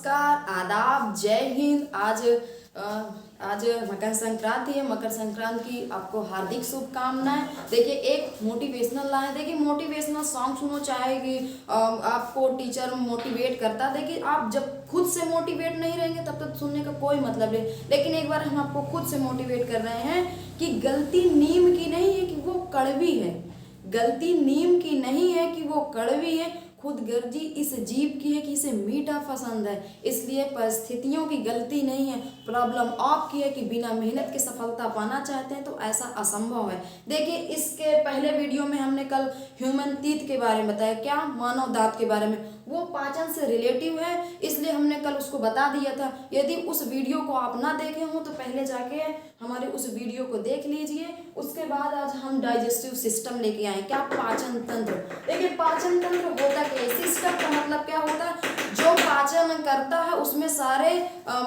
नमस्कार, आदाब, जय हिंद। आज मकर संक्रांति है। मकर संक्रांति की आपको हार्दिक शुभकामनाएं। देखिए, एक मोटिवेशनल लाइन, देखिए मोटिवेशनल सॉन्ग सुनो, चाहे कि आपको टीचर मोटिवेट करता। देखिए, आप जब खुद से मोटिवेट नहीं रहेंगे तब तक सुनने का कोई मतलब नहीं। लेकिन एक बार हम आपको खुद से मोटिवेट कर रहे हैं कि गलती नीम की नहीं है कि वो कड़वी है। गलती नीम की नहीं है कि वो कड़वी है, खुद गर्जी इस जीव की है कि इसे मीठा पसंद है। इसलिए परिस्थितियों की गलती नहीं है, प्रॉब्लम आपकी है कि बिना मेहनत के सफलता पाना चाहते हैं तो ऐसा असंभव है। देखिए, इसके पहले वीडियो में हमने कल ह्यूमन टीथ के बारे में बताया, क्या मानव दांत के बारे में, वो पाचन से रिलेटिव है, इसलिए हमने कल उसको बता दिया था। यदि उस वीडियो को आप ना देखे हो तो पहले जाके हमारे उस वीडियो को देख लीजिए। उसके बाद आज हम डाइजेस्टिव सिस्टम लेके आए, क्या पाचन तंत्र। देखिए, पाचन तंत्र होता क्या है, सिस्टम का मतलब क्या होता है, जो पाचन करता है उसमें सारे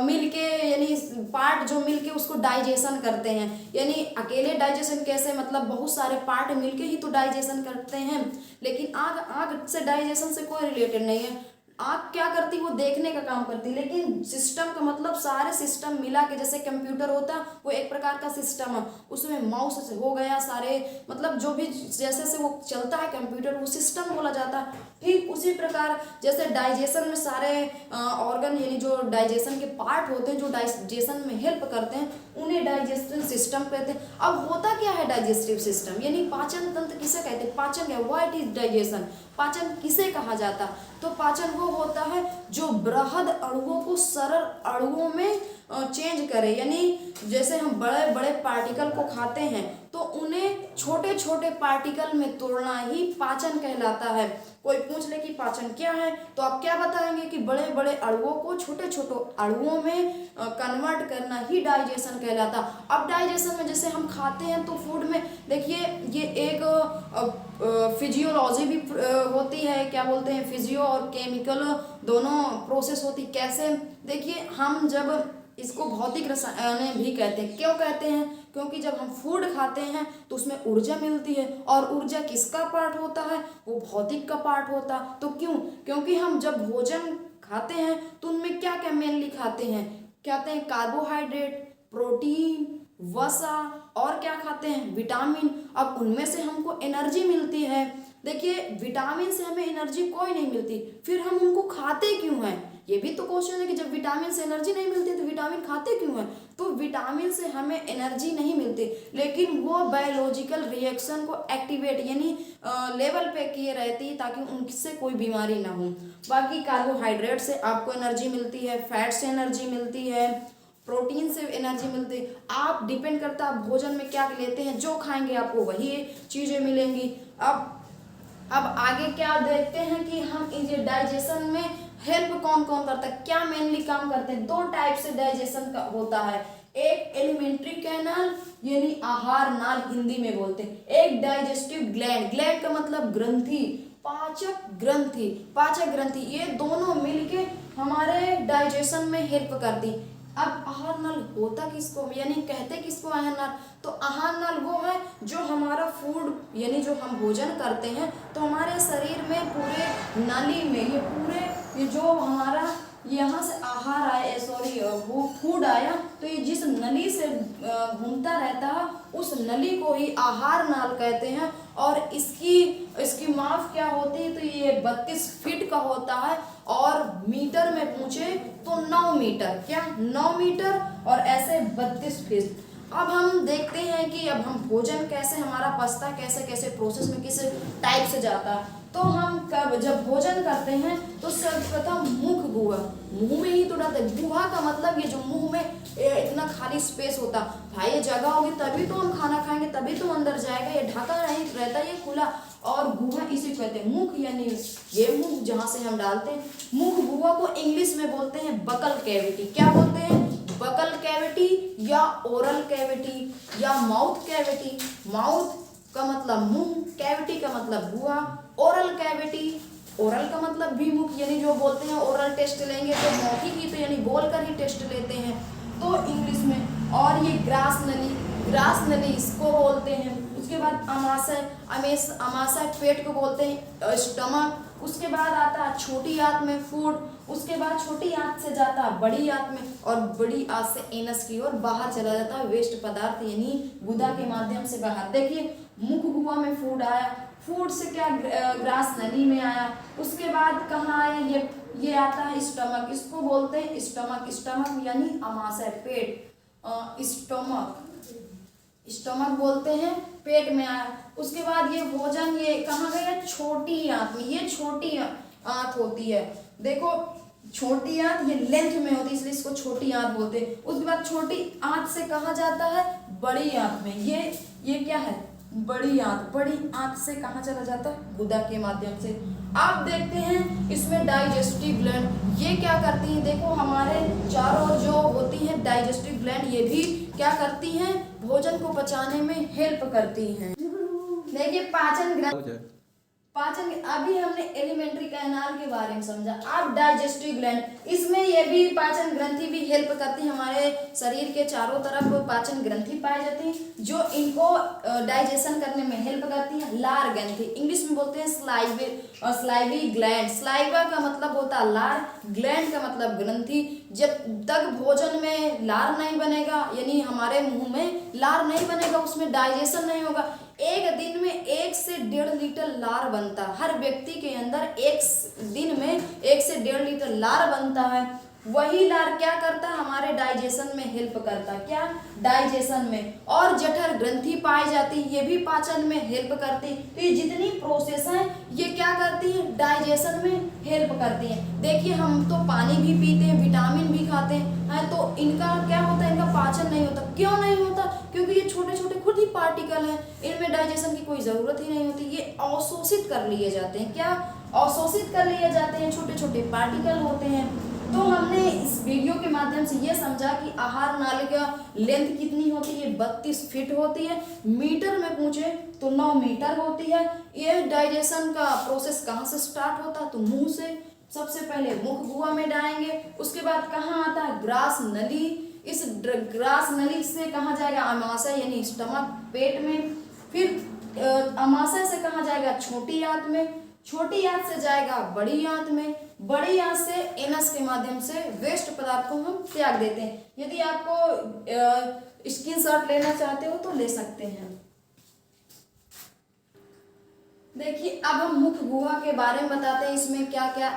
मिलके, यानी पार्ट जो मिलके उसको डाइजेशन करते हैं। यानी अकेले डाइजेशन कैसे, मतलब बहुत सारे पार्ट मिलके ही तो डाइजेशन करते हैं। लेकिन आग से डाइजेशन से कोई रिलेटेड नहीं है। आँख क्या करती, वो देखने का काम करती, लेकिन सिस्टम का मतलब सारे सिस्टम मिला के, जैसे कंप्यूटर होता वो एक प्रकार का सिस्टम है, उसमें माउस हो गया, सारे मतलब जो भी जैसे से वो चलता है कंप्यूटर, वो सिस्टम बोला जाता है। ठीक उसी प्रकार जैसे डाइजेशन में सारे ऑर्गन, यानी जो डाइजेशन के पार्ट होते हैं, जो डाइजेशन में हेल्प करते हैं, उन्हें डाइजेस्टिव सिस्टम कहते हैं। अब होता क्या है डाइजेस्टिव सिस्टम, यानी पाचन तंत्र किसे कहते हैं, पाचन क्या, व्हाट इज डाइजेशन, पाचन किसे कहा जाता। तो पाचन वो होता है जो बृहद अणुओं को सरल अणुओं में चेंज करे। यानी जैसे हम बड़े बड़े पार्टिकल को खाते हैं तो उन्हें छोटे छोटे पार्टिकल में तोड़ना ही पाचन कहलाता है। कोई पूछ ले कि पाचन क्या है, तो आप क्या बताएंगे कि बड़े बड़े अणुओं को छोटे छोटे अणुओं में कन्वर्ट करना ही डाइजेशन कहलाता। अब डाइजेशन में जैसे हम खाते हैं तो फूड में देखिए, ये एक फिजियोलॉजी भी होती है, क्या बोलते हैं, फिजियो और केमिकल दोनों प्रोसेस होती। कैसे, देखिए, हम जब इसको भौतिक रसायन भी कहते हैं। क्यों कहते हैं, क्योंकि जब हम फूड खाते हैं तो उसमें ऊर्जा मिलती है, और ऊर्जा किसका पार्ट होता है, वो भौतिक का पार्ट होता। तो क्यों, क्योंकि हम जब भोजन खाते हैं तो उनमें क्या क्या मेनली खाते हैं, कहते हैं कार्बोहाइड्रेट, प्रोटीन, वसा, और क्या खाते हैं, विटामिन। अब उनमें से हमको एनर्जी मिलती है। देखिए, विटामिन से हमें एनर्जी कोई नहीं मिलती, फिर हम उनको खाते क्यों हैं, ये भी तो क्वेश्चन है कि जब विटामिन से एनर्जी नहीं मिलती तो विटामिन खाते क्यों हैं। तो विटामिन से हमें एनर्जी नहीं मिलती, लेकिन वो बायोलॉजिकल रिएक्शन को एक्टिवेट, यानी लेवल पे किए रहती है ताकि उनसे कोई बीमारी ना हो। बाकी कार्बोहाइड्रेट से आपको एनर्जी मिलती है, फैट से एनर्जी मिलती है, प्रोटीन से एनर्जी मिलती है। आप डिपेंड करता है आप भोजन में क्या लेते हैं, जो खाएंगे आपको वही चीज़ें मिलेंगी। अब आगे क्या देखते हैं कि हम इस डाइजेशन में हेल्प कौन कौन करता है, क्या मेनली काम करते हैं। दो टाइप से डाइजेशन का होता है, एक एलिमेंट्री कैनाल यानी आहार नाल हिंदी में बोलते हैं, एक डाइजेस्टिव ग्लैंड, ग्लैंड का मतलब ग्रंथि, पाचक ग्रंथि, ये दोनों मिलके हमारे डाइजेशन में हेल्प करती। अब आहार नल होता किसको, यानी कहते किसको आहार नल, तो आहार नल वो है जो हमारा फूड, यानी जो हम भोजन करते हैं तो हमारे शरीर में पूरे नली में ये जो हमारा यहाँ से आहार आया, सॉरी वो फूड आया, तो ये जिस नली से घूमता रहता है उस नली को ही आहार नाल कहते हैं। और इसकी माप क्या होती है, तो ये 32 फीट का होता है, और मीटर में पूछे तो 9 मीटर, क्या 9 मीटर, और ऐसे 32 फीट। अब हम देखते हैं कि अब हम भोजन कैसे हमारा पचता, कैसे कैसे प्रोसेस में किस टाइप से जाता है। तो हम जब भोजन करते हैं तो सर्वप्रथम मुख गुहा, मुंह में ही तो डालते हैं। गुहा का मतलब ये जो मुंह में इतना खाली स्पेस होता, भाई ये जगह होगी तभी तो हम खाना खाएंगे, तभी तो अंदर जाएगा, ये ढका नहीं रहता, ये खुला। और गुहा इसी कहते हैं, मुख यानी ये मुख जहाँ से हम डालते हैं। मुख गुहा को इंग्लिश में बोलते हैं बकल कैविटी, क्या बोलते हैं, बकल कैविटी या ओरल कैविटी या माउथ कैविटी। माउथ का मतलब मुंह, कैविटी का मतलब गुहा, ओरल कैविटी, ओरल का मतलब भी मुख, यानी जो बोलते हैं ओरल टेस्ट लेंगे तो मौखिक ही, तो यानी बोलकर ही टेस्ट लेते हैं तो इंग्लिश में। और ये ग्रास नली इसको बोलते हैं। उसके बाद अमाशय पेट को बोलते हैं स्टमक, उसके बाद आता है छोटी आंत में फूड, उसके बाद छोटी आंत से जाता है बड़ी आंत में, और बड़ी आंत से एनस की ओर बाहर चला जाता है वेस्ट पदार्थ यानी गुदा के माध्यम से बाहर। देखिए मुख गुहा में फूड आया, फूड से क्या ग्रास नली में आया, उसके बाद कहाँ आया, ये आता है स्टमक, इसको बोलते हैं स्टमक, स्टमक यानी अमाशय पेट, स्टमक, स्टमक बोलते हैं, पेट में आया। उसके बाद ये भोजन ये कहाँ गया, छोटी आंत में, ये छोटी आंत होती है, देखो छोटी आंत ये लेंथ में होती है इसलिए इसको छोटी आंत बोलते हैं। उसके बाद छोटी आंत से कहाँ जाता है, बड़ी आंत में, ये क्या है, बड़ी आंत, बड़ी आंत से कहाँ चला जाता है, गुदा के माध्यम से। आप देखते हैं इसमें डाइजेस्टिव ग्लैंड ये क्या करती हैं, देखो हमारे चारों ओर जो होती हैं डाइजेस्टिव ग्लैंड, ये भी क्या करती हैं, भोजन को पचाने में हेल्प करती हैं। देखिए पाचन ग्रंथि, पाचन, अभी हमने एलिमेंट्री कैनाल के बारे में समझा, अब डाइजेस्टिव ग्लैंड, इसमें ये भी पाचन ग्रंथि भी हेल्प करती है, हमारे शरीर के चारों तरफ पाचन ग्रंथि पाई जाती है जो इनको डाइजेशन करने में हेल्प करती है। लार ग्रंथि, इंग्लिश में बोलते हैं स्लाइवी ग्लैंड, स्लाइवा का मतलब होता है लार, ग्लैंड का मतलब ग्रंथि। जब तक भोजन में लार नहीं बनेगा यानी हमारे मुंह में लार नहीं बनेगा उसमें डाइजेशन नहीं होगा। एक दिन में 1 से 1.5 लीटर लार बनता है, हर व्यक्ति के अंदर एक दिन में 1 से 1.5 लीटर लार बनता है। वही लार क्या करता है, हमारे डाइजेशन में हेल्प करता है, क्या, डाइजेशन में। और जठर ग्रंथि पाई जाती है, ये भी पाचन में हेल्प करती है। तो ये जितनी प्रोसेस है ये क्या करती है, डाइजेशन में हेल्प करती है। देखिए हम तो पानी भी पीते हैं, विटामिन भी खाते हैं, तो इनका क्या होता है, इनका पाचन नहीं होता। क्यों नहीं होता, क्योंकि ये छोटे छोटे खुद ही पार्टिकल हैं, इनमें डाइजेशन की कोई ज़रूरत ही नहीं होती, ये अवशोषित कर लिए जाते हैं। क्या, अवशोषित कर लिए जाते हैं, छोटे छोटे पार्टिकल होते हैं। तो हमने इस वीडियो के माध्यम से ये समझा कि आहार नाली का लेंथ कितनी होती है, 32 फीट होती है, मीटर में पूछे तो 9 मीटर होती है। ये डाइजेशन का प्रोसेस कहाँ से स्टार्ट होता है, तो मुंह से, सबसे पहले मुख गुहा में जाएंगे, उसके बाद कहाँ आता है, ग्रास नली, इस ग्रास नली से कहाँ जाएगा, अमाशय यानी स्टमक, पेट में, फिर अमाशय से कहाँ जाएगा, छोटी आंत में, छोटी आंत से जाएगा बड़ी आंत में, बड़ी आंत से एनस के माध्यम से वेस्ट पदार्थ को हम त्याग देते हैं। यदि आपको स्क्रीनशॉट लेना चाहते हो तो ले सकते हैं। देखिए अब हम मुख गुहा के बारे में बताते हैं, इसमें क्या क्या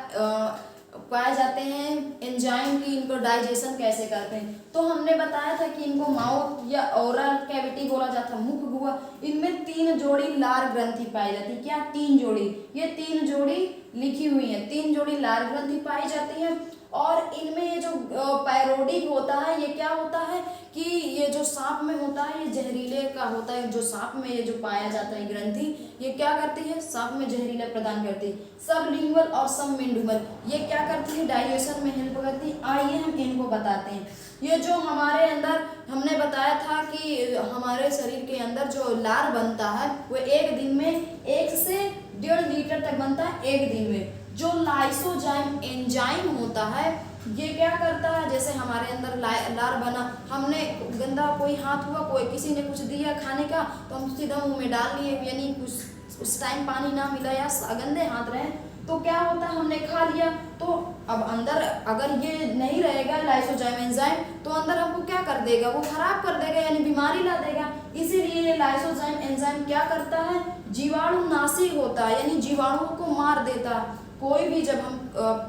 पाए जाते हैं एंजाइम की, इनको डाइजेशन कैसे करते हैं। तो हमने बताया था कि इनको माउथ या ओरल कैविटी बोला जाता है, मुख गुहा। इनमें 3 जोड़ी लार ग्रंथि पाई जाती है, क्या, 3 जोड़ी, ये 3 जोड़ी लिखी हुई है, 3 जोड़ी लार ग्रंथि पाई जाती है। और इनमें ये जो पैरोडिक होता है, ये क्या होता है कि ये जो सांप में होता है ये जहरीले का होता है, जो सांप में ये जो पाया जाता है ग्रंथि, ये क्या करती है, सांप में जहरीला प्रदान करती है। सबलिंगुअल और सबमेंडिबल ये क्या करती है, डाइजेशन में हेल्प करती है। आइए हम इनको बताते हैं। ये जो हमारे अंदर हमने बताया था कि हमारे शरीर के अंदर जो लार बनता है वो एक दिन में 1 से 1.5 लीटर तक बनता है, एक दिन में। जो लाइसोजाइम एंजाइम होता है ये क्या करता है, जैसे हमारे अंदर लार बना, हमने गंदा कोई हाथ हुआ, कोई किसी ने कुछ दिया खाने का तो हम सीधा मुंह में डाल लिए, यानी कुछ उस टाइम पानी ना मिला या गंदे हाथ रहे तो क्या होता है, हमने खा लिया तो अब अंदर अगर ये नहीं रहेगा लाइसोजाइम एंजाइम तो अंदर हमको क्या कर देगा, वो खराब कर देगा यानी बीमारी ला देगा। इसीलिए लाइसोजाइम एंजाइम क्या करता है, जीवाणुनाशी होता है यानी जीवाणुओं को मार देता है। कोई भी जब हम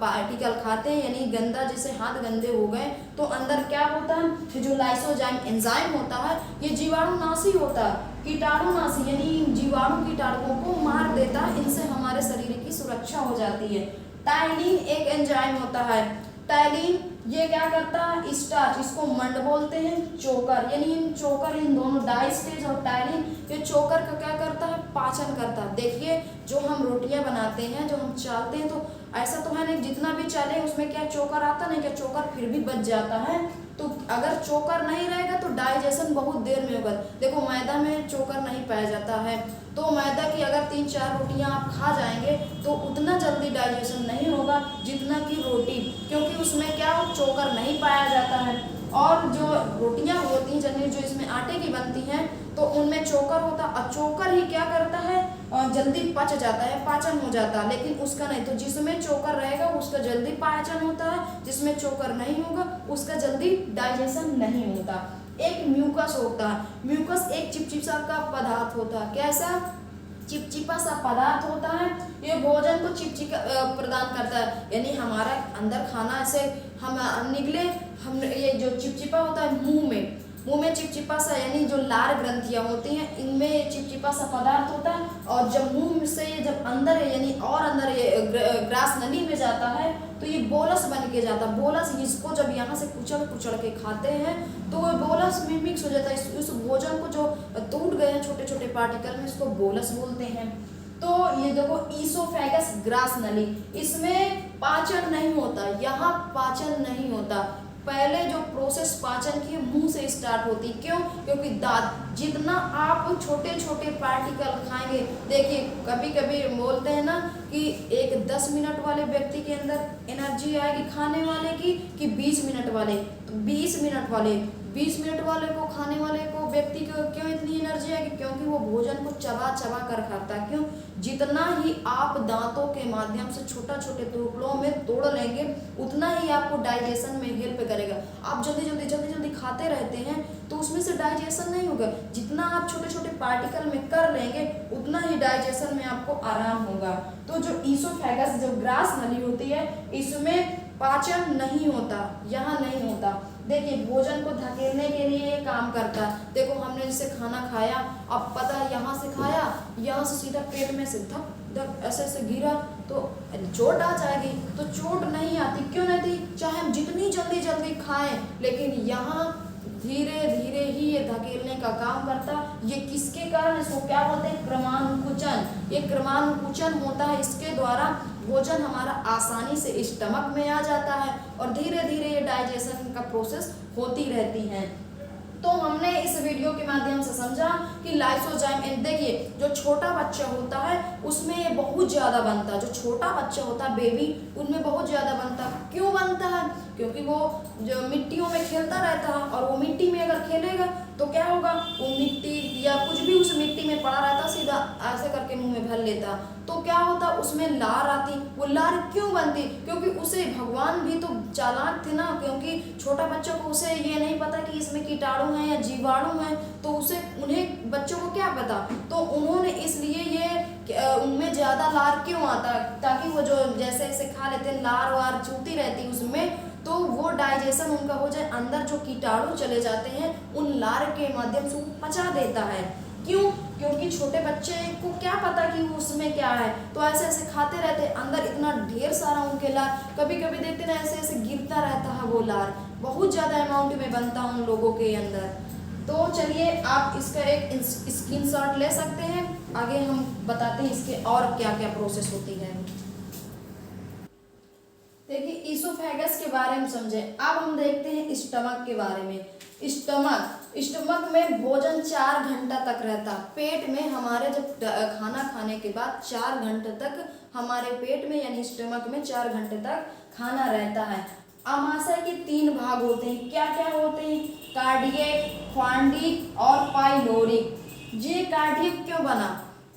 पार्टिकल खाते हैं यानी गंदा, जैसे हाथ गंदे हो गए तो अंदर क्या होता है, कि जो लाइसोजाइम एंजाइम होता है ये जीवाणुनाशी होता है, कीटाणुनाशी यानी जीवाणु कीटाणुओं को मार देता है, इनसे हमारे शरीर की सुरक्षा हो जाती है। टाइलिन एक एंजाइम होता है, टाइलिन ये क्या करता है, स्टार्च, इसको मंड बोलते हैं, चोकर यानी इन चोकर, इन दोनों डाइस्टेज और टाइलिन, ये चोकर का क्या करता है, पाचन करता है। देखिए जो हम रोटियां बनाते हैं, जो हम चालते हैं तो ऐसा तो है नहीं जितना भी चाले उसमें क्या चोकर आता नहीं, क्या चोकर फिर भी बच जाता है। तो अगर चोकर नहीं रहेगा तो डाइजेशन बहुत देर में होगा। देखो मैदा में चोकर नहीं पाया जाता है, तो मैदा की अगर 3-4 रोटियां आप खा जाएंगे तो उतना जल्दी डाइजेशन नहीं होगा जितना कि रोटी, क्योंकि उसमें क्या चोकर नहीं पाया जाता है। और जो रोटियां होती हैं जनरली जो इसमें आटे की बनती हैं तो उनमें चोकर होता है, और चोकर ही क्या करता है, जल्दी पच जाता है, पाचन हो जाता है, लेकिन उसका नहीं। तो जिसमें चोकर रहेगा उसका जल्दी पाचन होता है, जिसमें चोकर नहीं होगा उसका जल्दी डाइजेशन नहीं होता। एक म्यूकस होता है, म्यूकस एक चिपचिपा का पदार्थ होता है। कैसा? चिपचिपा सा पदार्थ होता है। ये भोजन को चिपचिपा प्रदान करता है, यानी हमारा अंदर खाना ऐसे हम निकले, हम ये जो चिपचिपा होता है मुंह में चिपचिपा सा, यानी जो लार ग्रंथियां होती हैं इनमें चिपचिपा सा पदार्थ होता है। और जब मुंह से ये जब अंदर यानी और अंदर ये ग्रास नली में जाता है तो ये बोलस बन के जाता है। बोलस इसको जब यहाँ से कुचल के खाते हैं तो वो बोलस में मिक्स हो जाता है। उस भोजन को जो टूट गए हैं छोटे छोटे पार्टिकल में, इसको बोलस बोलते हैं। तो ये देखो ईसोफेगस ग्रास नली, इसमें पाचन नहीं होता, यहाँ पाचन नहीं होता। पहले जो प्रोसेस पाचन की मुंह से स्टार्ट होती। क्यों? क्योंकि दांत, जितना आप छोटे छोटे पार्टिकल खाएंगे, देखिए कभी कभी बोलते हैं ना कि एक 10 मिनट वाले व्यक्ति के अंदर एनर्जी आएगी खाने वाले की कि 20 मिनट वाले। तो 20 मिनट वाले को खाने वाले को व्यक्ति को क्यों इतनी एनर्जी आएगी? क्योंकि वो भोजन को चबा चबा कर खाता है। क्यों? जितना ही आप दांतों के माध्यम से छोटा छोटे टुकड़ों में तोड़ लेंगे उतना ही आपको डाइजेशन में हेल्प करेगा। आप जल्दी खाते रहते हैं तो उसमें से डाइजेशन नहीं होगा। जितना आप छोटे छोटे पार्टिकल में कर लेंगे उतना ही डाइजेशन में आपको आराम होगा। तो जो ईसोफेगस जो ग्रास नली होती है इसमें पाचन नहीं होता, यहाँ नहीं होता। देखिए भोजन को धकेलने के लिए ये काम करता है। देखो हमने जैसे खाना खाया, अब पता है यहाँ से खाया, यहाँ से सीधा पेट में से धक धक ऐसे ऐसे गिरा तो चोट आ जाएगी। तो चोट नहीं आती, क्यों नहीं आती? चाहे हम जितनी जल्दी खाएं, लेकिन यहाँ धीरे धीरे ही ये धकेलने का काम करता। ये किसके कारण? इसको क्या बोलते हैं? क्रमानुकुचन। ये क्रमानुकुचन होता है, इसके द्वारा भोजन हमारा आसानी से स्टमक में आ जाता है और धीरे धीरे ये डाइजेशन का प्रोसेस होती रहती है। तो हमने इस वीडियो के माध्यम से समझा कि लाइसोजाइम, देखिए जो छोटा बच्चा होता है उसमें ये बहुत ज़्यादा बनता है। जो छोटा बच्चा होता है बेबी, उनमें बहुत ज़्यादा बनता है। क्यों बनता है? क्योंकि वो जो मिट्टियों में खेलता रहता है और वो मिट्टी में अगर खेलेगा तो क्या होगा? वो मिट्टी या कुछ भी उस मिट्टी में पड़ा रहता, सीधा ऐसे करके मुंह में भर लेता। तो क्या होता? उसमें लार आती। वो लार क्यों बनती? क्योंकि उसे भगवान भी तो चालाक थे ना, क्योंकि छोटा बच्चों को उसे ये नहीं पता कि इसमें कीटाणु हैं या जीवाणु हैं, तो उसे उन्हें बच्चों को क्या पता। तो उन्होंने इसलिए ये उनमें ज़्यादा लार क्यों आता, ताकि वो जो जैसे ऐसे खा लेते हैं लार वार चूती रहती उसमें, तो वो डाइजेशन उनका हो जाए, अंदर जो कीटाणु चले जाते हैं उन लार के माध्यम से वो पचा देता है। क्यों? क्योंकि छोटे बच्चे को क्या पता कि उसमें क्या है, तो ऐसे ऐसे खाते रहते हैं, अंदर इतना ढेर सारा उनके लार, कभी कभी देखते ना ऐसे ऐसे गिरता रहता है वो लार, बहुत ज़्यादा अमाउंट में बनता है उन लोगों के अंदर। तो चलिए आप इसका एक स्क्रीनशॉट ले सकते हैं, आगे हम बताते हैं इसके और क्या क्या प्रोसेस होती है। देखिए ईसोफेगस के बारे में समझे, अब हम देखते हैं स्टमक के बारे में। स्टमक में भोजन 4 घंटा तक रहता। पेट में हमारे जब खाना खाने के बाद 4 घंटे तक हमारे पेट में यानी स्टमक में 4 घंटे तक खाना रहता है। आमाशय के 3 भाग होते हैं। क्या क्या होते हैं? कार्डियक, क्वांडिक और पाइलोरिक। ये कार्डियक क्यों बना?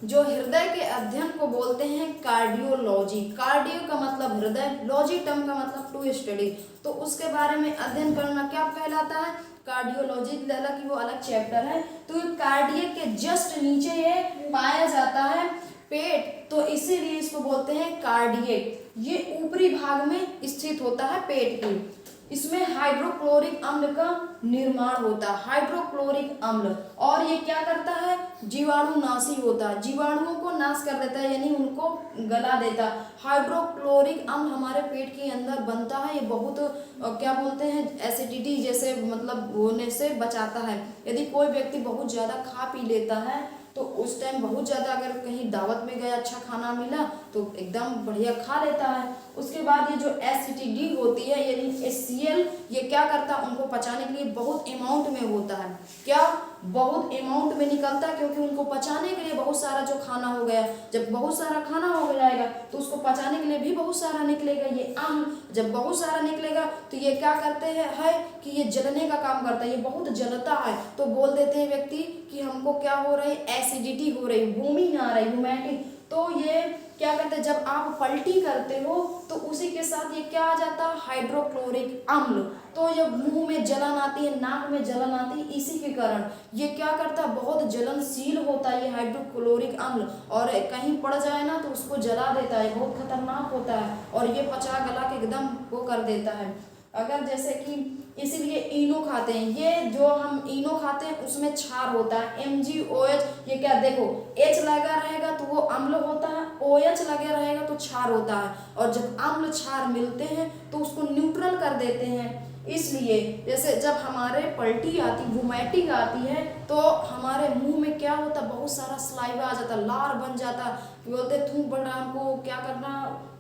जो हृदय के अध्ययन को बोलते हैं कार्डियोलॉजी। कार्डियो का मतलब हृदय, लॉजी टर्म का मतलब टू स्टडी, तो उसके बारे में अध्ययन करना क्या कहलाता है? कार्डियोलॉजी। हालांकि वो अलग चैप्टर है। तो कार्डियक के जस्ट नीचे ये पाया जाता है पेट, तो इसीलिए इसको बोलते हैं कार्डियक। ये ऊपरी भाग में स्थित होता है पेट की। इसमें हाइड्रोक्लोरिक अम्ल का निर्माण होता है, हाइड्रोक्लोरिक अम्ल, और ये क्या करता है? जीवाणुनाशी होता है, जीवाणुओं को नाश कर देता है, यानी उनको गला देता है। हाइड्रोक्लोरिक अम्ल हमारे पेट के अंदर बनता है। ये बहुत क्या बोलते हैं, एसिडिटी जैसे मतलब होने से बचाता है। यदि कोई व्यक्ति बहुत ज़्यादा खा पी लेता है तो उस टाइम बहुत ज़्यादा अगर कहीं दावत में गया, अच्छा खाना मिला तो एकदम बढ़िया खा लेता है। उसके बाद ये जो एसिडिटी होती है यानी HCl, ये क्या करता है? उनको पचाने के लिए बहुत अमाउंट में होता है। क्या? बहुत अमाउंट में निकलता है, क्योंकि उनको पचाने के लिए बहुत सारा जो खाना हो गया, जब बहुत सारा खाना हो जाएगा तो उसको पचाने के लिए भी बहुत सारा निकलेगा ये अम्ल। जब बहुत सारा निकलेगा तो ये क्या करते हैं है कि ये जलने का काम करता है, ये बहुत जलता है। तो बोल देते हैं व्यक्ति कि हमको क्या हो रही है, एसिडिटी हो रही, बूमी ना आ रही, वोमिटिंग। तो ये क्या करते हैं, जब आप पलटी करते हो तो उसी के साथ ये क्या आ जाता है, हाइड्रोक्लोरिक अम्ल। तो जब मुंह में जलन आती है, नाक में जलन आती है, इसी के कारण ये क्या करता है, बहुत जलनशील होता है ये हाइड्रोक्लोरिक अम्ल, और कहीं पड़ जाए ना तो उसको जला देता है, बहुत खतरनाक होता है, और ये पचा गला के एकदम वो कर देता है। अगर जैसे कि इसीलिए इनो खाते हैं, ये जो हम इनो खाते हैं उसमें क्षार होता है MgOH। ये क्या देखो, H लगा रहेगा तो वो अम्ल होता है, OH लगे रहेगा तो क्षार होता है, और जब अम्ल क्षार मिलते हैं तो उसको न्यूट्रल कर देते हैं। इसलिए जैसे जब हमारे पलटी आती, वोमिटिंग आती है, तो हमारे मुंह में क्या होता, बहुत सारा सलाइवा आ जाता, लार बन जाता, बोलते थूक पड़ रहा, हमको क्या करना,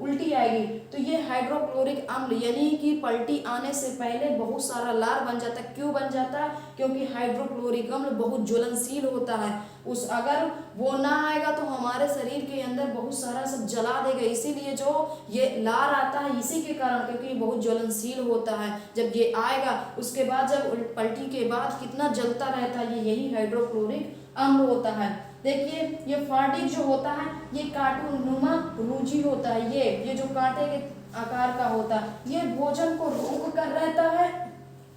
उल्टी आएगी। तो ये हाइड्रोक्लोरिक अम्ल यानी कि पलटी आने से पहले बहुत सारा लार बन जाता है। क्यों बन जाता है, क्योंकि हाइड्रोक्लोरिक अम्ल बहुत ज्वलनशील होता है, उस अगर वो ना आएगा तो हमारे शरीर के अंदर बहुत सारा सब जला देगा। इसीलिए जो ये लार आता है इसी के कारण, क्योंकि ये बहुत ज्वलनशील होता है। जब ये आएगा उसके बाद जब पलटी के बाद कितना जलता रहता है, ये यही हाइड्रोक्लोरिक अम्ल होता है। देखिए ये फार्टिक जो होता है ये कार्टूनुमा रुचि होता है, ये जो कांटे के आकार का होता है, ये भोजन को रोक कर रहता है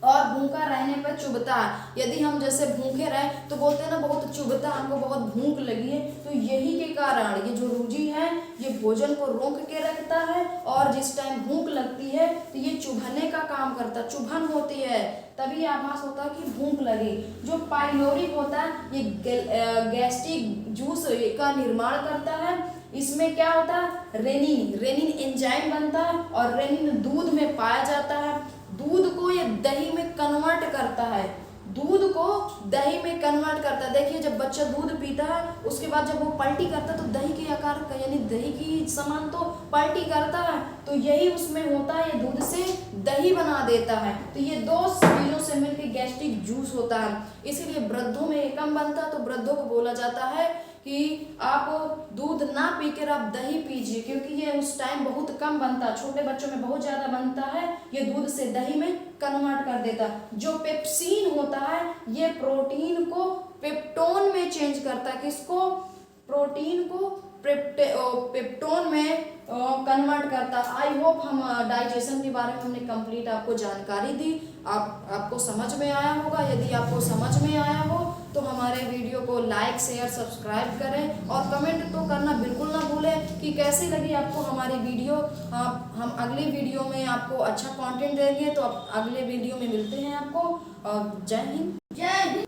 और भूखा रहने पर चुभता है। यदि हम जैसे भूखे रहे तो बोलते हैं ना बहुत चुभता, हमको बहुत भूख लगी है, तो यही के कारण ये जो रुचि है ये भोजन को रोक के रखता है, और जिस टाइम भूख लगती है तो ये चुभने का काम करता है, चुभन होती है, तभी आभास होता है कि भूख लगी। जो पाइलोरिक होता है ये गैस्ट्रिक जूस का निर्माण करता है। इसमें क्या होता है, रेनिन एंजाइम बनता है, और रेनिन दूध में पाया जाता है। दूध को ये दही में कन्वर्ट करता है, दूध को दही में कन्वर्ट करता है। देखिए जब बच्चा दूध पीता है उसके बाद जब वो पलटी करता है तो दही के आकार का यानी दही की समान तो पलटी करता है, तो यही उसमें होता है, ये दूध से दही बना देता है। तो ये दो चीजों से मिलकर गैस्ट्रिक जूस होता है। इसीलिए वृद्धों में ये कम बनता है, तो वृद्धों को बोला जाता है कि आप दूध ना पीकर आप दही पीजिए, क्योंकि ये उस टाइम बहुत कम बनता है, छोटे बच्चों में बहुत ज्यादा बनता है, ये दूध से दही में कन्वर्ट कर देता। जो पेप्सिन होता है ये प्रोटीन को पेप्टोन में चेंज करता है, किसको, प्रोटीन को पेप्टोन में कन्वर्ट करता। आई होप हम डाइजेशन के बारे में हमने कंप्लीट आपको जानकारी दी, आपको समझ में आया होगा। यदि आपको समझ में आया हो तो हमारे वीडियो को लाइक शेयर सब्सक्राइब करें, और कमेंट तो करना बिल्कुल ना भूलें कि कैसी लगी आपको हमारी वीडियो। हम अगली वीडियो में आपको अच्छा कंटेंट देंगे, तो अगले वीडियो में मिलते हैं आपको। और जय हिंद। जय हिंद।